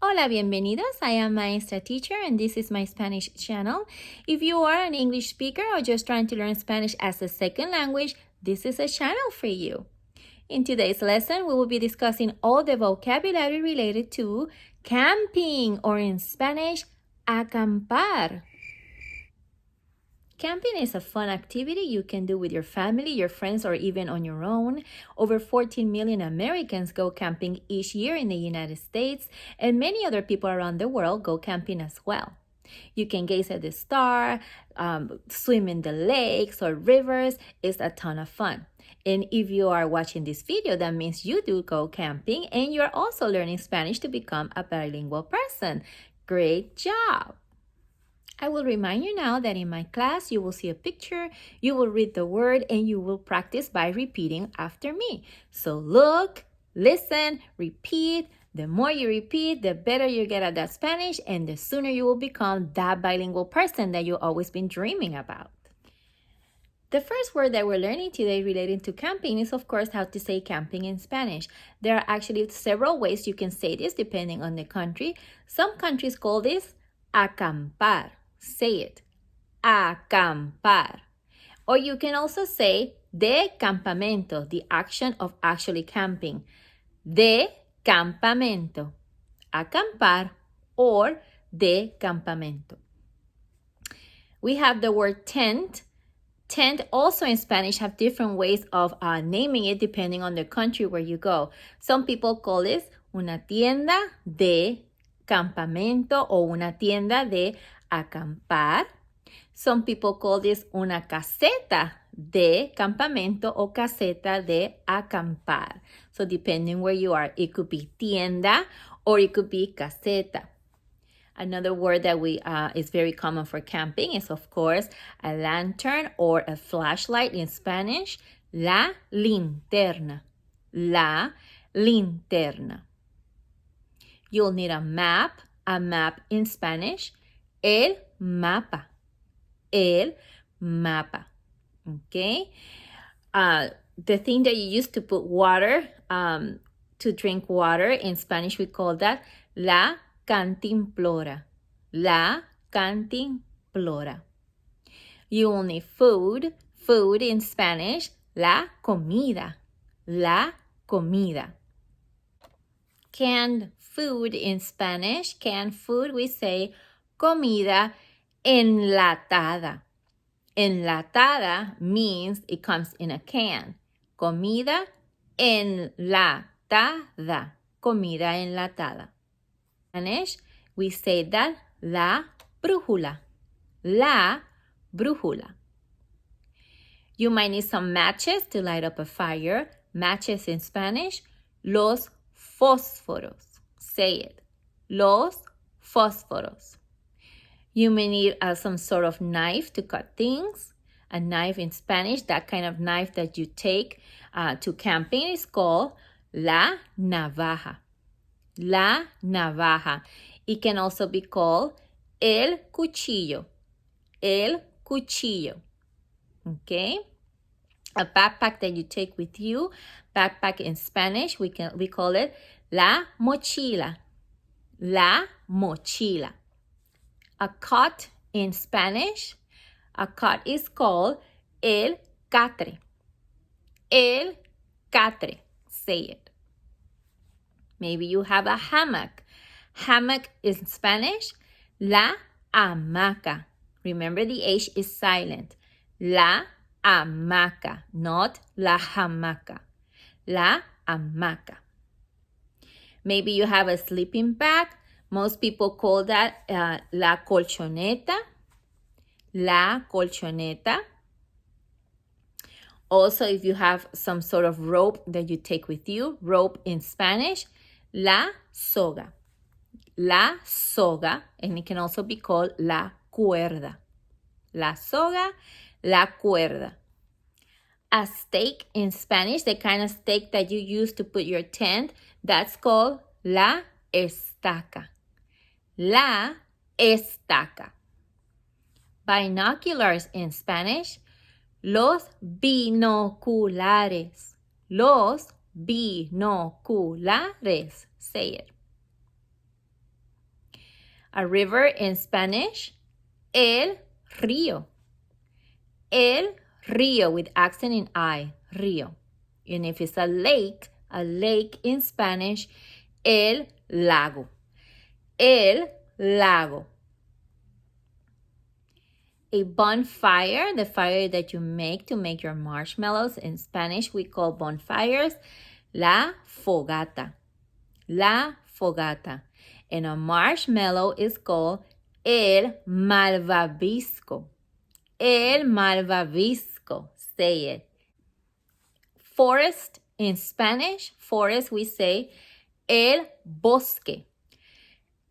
Hola, bienvenidos. I am Maestra Teacher and this is my Spanish channel. If you are an English speaker or just trying to learn Spanish as a second language, this is a channel for you. In today's lesson, we will be discussing all the vocabulary related to camping, or in Spanish, acampar. Camping is a fun activity you can do with your family, your friends, or even on your own. Over 14 million Americans go camping each year in the United States, and many other people around the world go camping as well. You can gaze at the stars, swim in the lakes or rivers. It's a ton of fun. And if you are watching this video, that means you do go camping and you're also learning Spanish to become a bilingual person. Great job! I will remind you now that in my class, you will see a picture, you will read the word, and you will practice by repeating after me. So look, listen, repeat. The more you repeat, the better you get at that Spanish, and the sooner you will become that bilingual person that you've always been dreaming about. The first word that we're learning today relating to camping is, of course, how to say camping in Spanish. There are actually several ways you can say this depending on the country. Some countries call this acampar. Say it, acampar. Or you can also say de campamento, the action of actually camping. De campamento, acampar, or de campamento. We have the word tent. Tent also in Spanish have different ways of naming it depending on the country where you go. Some people call this una tienda de campamento o una tienda de acampar. Some people call this una caseta de campamento o caseta de acampar. So depending where you are, it could be tienda or it could be caseta. Another word that is very common for camping is, of course, a lantern or a flashlight in Spanish, la linterna. La linterna. You'll need a map in Spanish, el mapa. El mapa. Okay? The thing that you use to put water, to drink water, in Spanish we call that la cantimplora. La cantimplora. You will need food. Food in Spanish, la comida. La comida. Canned food in Spanish, canned food, we say comida enlatada. Enlatada means it comes in a can. Comida enlatada. Comida enlatada. In Spanish, we say that la brújula. La brújula. You might need some matches to light up a fire. Matches in Spanish, los fósforos. Say it. Los fósforos. You may need some sort of knife to cut things. A knife in Spanish, that kind of knife that you take to camping, is called la navaja. La navaja. It can also be called el cuchillo. El cuchillo. Okay? A backpack that you take with you. Backpack in Spanish, we call it la mochila. La mochila. A cot in Spanish, a cot is called el catre. El catre. Say it. Maybe you have a hammock. Hammock in Spanish, la hamaca. Remember, the H is silent. La hamaca, not la hamaca. La hamaca. Maybe you have a sleeping bag. Most people call that la colchoneta. La colchoneta. Also, if you have some sort of rope that you take with you, rope in Spanish, la soga. La soga, and it can also be called la cuerda. La soga, la cuerda. A stake in Spanish, the kind of stake that you use to put your tent, that's called la estaca. La estaca. Binoculars in Spanish, los binoculares. Los binoculares. Say it. A river in Spanish, el río. El río with accent in I, río. And if it's a lake in Spanish, el lago. El lago. A bonfire, the fire that you make to make your marshmallows. In Spanish, we call bonfires la fogata. La fogata. And a marshmallow is called el malvavisco. El malvavisco. Say it. Forest in Spanish, forest we say el bosque.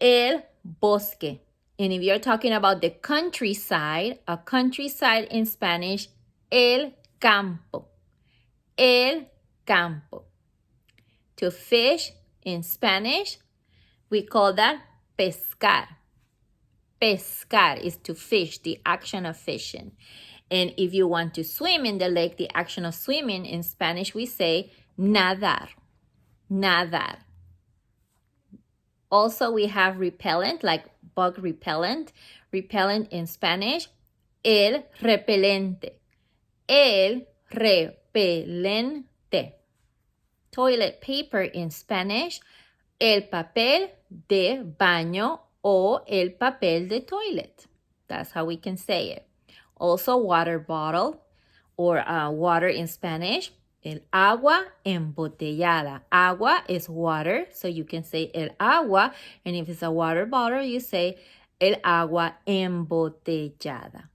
El bosque. And if you're talking about the countryside, a countryside in Spanish, el campo. El campo. To fish in Spanish, we call that pescar. Pescar is to fish, the action of fishing. And if you want to swim in the lake, the action of swimming in Spanish, we say nadar. Nadar. Also, we have repellent, like bug repellent. Repellent in Spanish, el repelente. El repelente. Toilet paper in Spanish, el papel de baño o el papel de toilet. That's how we can say it. Also, water bottle or water in Spanish, el agua embotellada. Agua is water, so you can say el agua. And if it's a water bottle, you say el agua embotellada.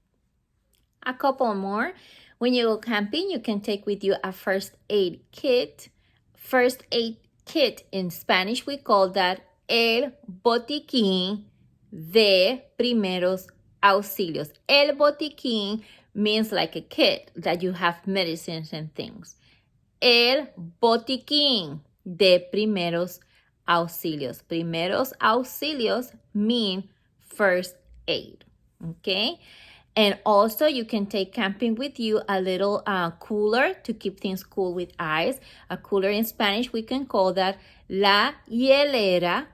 A couple more. When you go camping, you can take with you a first aid kit. First aid kit in Spanish, we call that el botiquín de primeros auxilios. El botiquín means like a kit that you have medicines and things. El botiquín de primeros auxilios. Primeros auxilios mean first aid. Okay? And also, you can take camping with you a little cooler to keep things cool with ice. A cooler in Spanish, we can call that la hielera,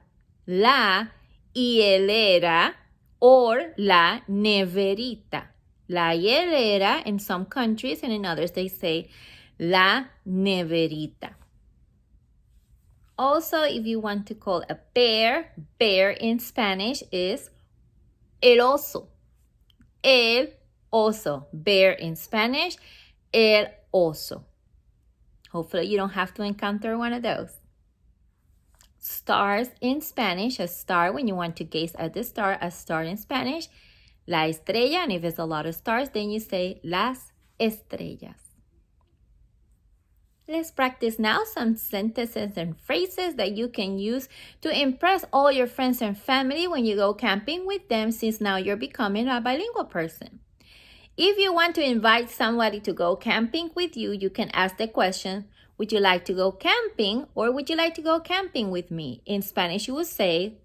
or la neverita. La hielera in some countries, and in others they say la neverita. Also, if you want to call a bear in Spanish is el oso. El oso. Bear in Spanish, el oso. Hopefully you don't have to encounter one of those. Stars in Spanish, a star when you want to gaze at the star, a star in Spanish, la estrella, and if it's a lot of stars, then you say las estrellas. Let's practice now some sentences and phrases that you can use to impress all your friends and family when you go camping with them, since now you're becoming a bilingual person. If you want to invite somebody to go camping with you, you can ask the question, would you like to go camping or would you like to go camping with me? In Spanish, you would say,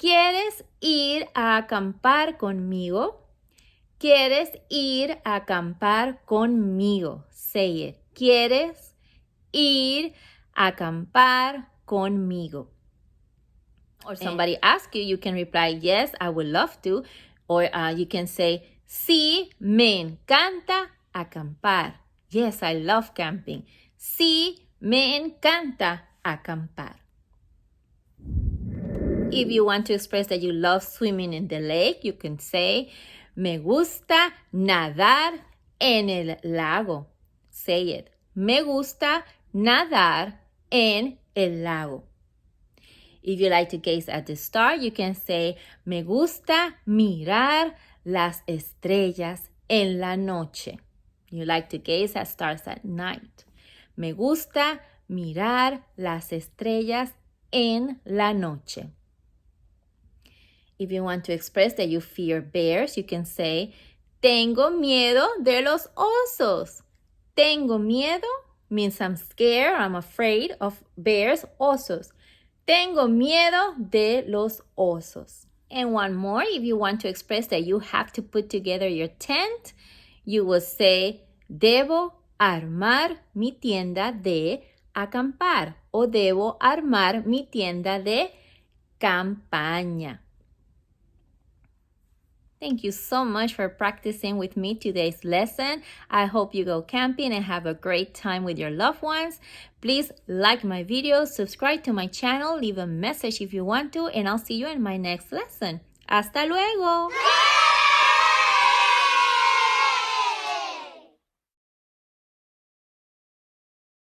¿Quieres ir a acampar conmigo? ¿Quieres ir a acampar conmigo? Say it. ¿Quieres ir a acampar conmigo? Or somebody asks you, you can reply, yes, I would love to. Or you can say, sí, me encanta acampar. Yes, I love camping. Sí, me encanta acampar. If you want to express that you love swimming in the lake, you can say, me gusta nadar en el lago. Say it. Me gusta nadar en el lago. If you like to gaze at the star, you can say, me gusta mirar las estrellas en la noche. You like to gaze at stars at night. Me gusta mirar las estrellas en la noche. If you want to express that you fear bears, you can say, tengo miedo de los osos. Tengo miedo means I'm scared, I'm afraid of bears, osos. Tengo miedo de los osos. And one more, if you want to express that you have to put together your tent, you will say, debo armar mi tienda de acampar o debo armar mi tienda de campaña. Thank you so much for practicing with me today's lesson. I hope you go camping and have a great time with your loved ones. Please like my video, subscribe to my channel, leave a message if you want to, and I'll see you in my next lesson. ¡Hasta luego!